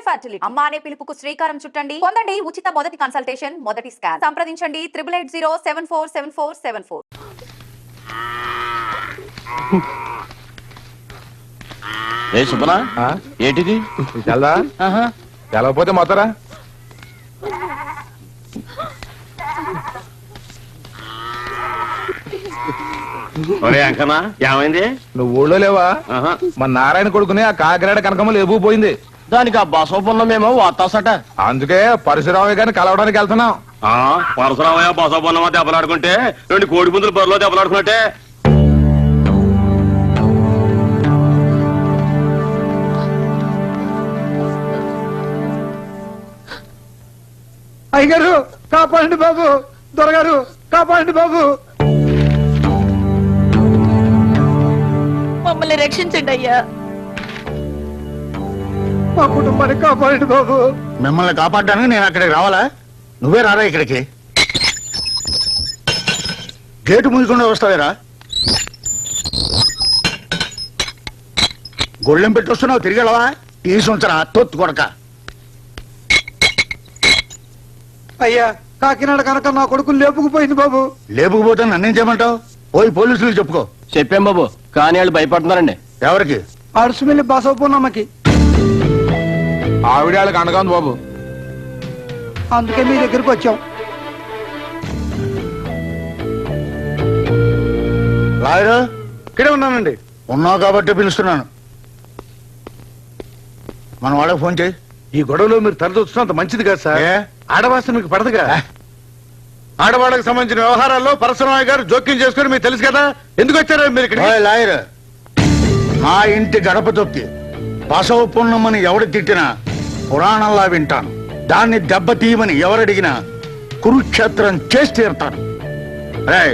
Gemini fertility అమ్మ అనే పిలుపుకు శ్రీకారం చుట్టండి. పొందండి ఉచిత మొదటి కన్సల్టేషన్, మొదటి స్కాన్. సంప్రదించండి 8880744474. ఏ సుబ్బనా, ఏంటిది? చల్దా తెలవపోతే మొత్తరా. అంకనా ఏమైంది? నువ్వు ఊళ్ళో లేవా? మన నారాయణ కొడుకుని ఆ కాకినాడ కనకమ్మ లేపుకుపోయింది. దానికి ఆ బసవపున్నమేమో వాతాసట. అందుకే పరశురామయ్య గారిని కలవడానికి వెళ్తున్నాం. పరశురామయ్య బసవపున్నమా దెబ్బలాడుకుంటే 2 కోడి పుంజులు బరిలో దెబ్బలాడుకున్నట్టే. అయ్యగారు కాపాడండి బాబు, దొరగారు కాపాడండి బాబు, మమ్మల్ని రక్షించండి అయ్యా. మా కుటుంబాన్ని కాపాడండి బాబు. మిమ్మల్ని కాపాడడానికి నేను అక్కడికి రావాలా? నువ్వే రారా ఇక్కడికి. గేటు మూయకుండా వస్తావేరా? గొళ్ళెం పెట్టి వస్తున్నావు, తిరిగెళ్ళవా? తీసుంచరా తొత్తు కొడక. అయ్యా కాకినాడ కనుక నా కొడుకు లేపుకుపోయింది బాబు. లేపుకుపోతే నన్నేం చేయమంటావు? పోయి పోలీసులకు చెప్పుకో. చెప్పాం బాబు, కానీ వాళ్ళు భయపడుతున్నారండి. ఎవరికి? అడుసుమిల్లి బసవపూర్ణమ్మకి. ఆవిడ వాళ్ళకి అండగా ఉంది బాబు. అందుకే మీ దగ్గరికి వచ్చాం. లాయరు ఇక్కడే ఉన్నానండి. ఉన్నావు కాబట్టి పిలుస్తున్నాను. మన వాళ్ళకి ఫోన్ చేయి. ఈ గొడవలో మీరు తరదొచ్చినంత మంచిది కాదు సార్. ఆడవాస మీకు పడదుగా. ఆడవాళ్ళకి సంబంధించిన వ్యవహారాల్లో పరశురామయ్య గారు జోక్యం చేసుకుని మీకు తెలుసు కదా. ఎందుకు వచ్చారో మీరు ఇక్కడ? లాయర్, నా ఇంటి గడప తొక్కి బసవ పున్నమ్మని ఎవడు తిట్టినా పురాణంలా వింటాను. దాన్ని దెబ్బతీయమని ఎవరడిగినా కురుక్షేత్రం చేసి తీరుతాను.